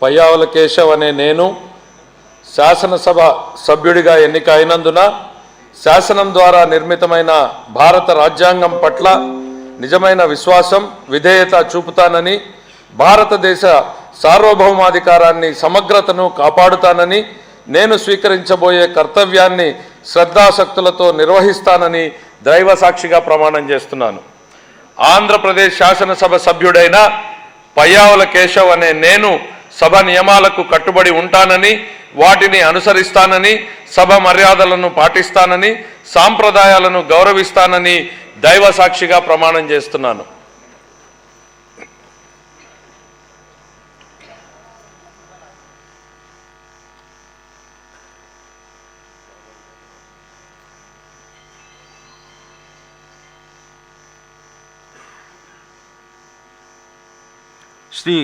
పయ్యావుల కేశవ్ అనే నేను శాసనసభ సభ్యుడిగా ఎన్నిక అయినందున శాసనం ద్వారా నిర్మితమైన భారత రాజ్యాంగం పట్ల నిజమైన విశ్వాసం విధేయత చూపుతానని, భారతదేశ సార్వభౌమాధికారాన్ని సమగ్రతను కాపాడుతానని, నేను స్వీకరించబోయే కర్తవ్యాన్ని శ్రద్ధాశక్తులతో నిర్వహిస్తానని దైవ సాక్షిగా ప్రమాణం చేస్తున్నాను. ఆంధ్రప్రదేశ్ శాసనసభ సభ్యుడైన పయ్యావుల కేశవ్ అనే నేను సభ నియమాలకు కట్టుబడి ఉంటానని, వాటిని అనుసరిస్తానని, సభ మర్యాదలను పాటిస్తానని, సాంప్రదాయాలను గౌరవిస్తానని దైవ సాక్షిగా ప్రమాణం చేస్తున్నాను. శ్రీ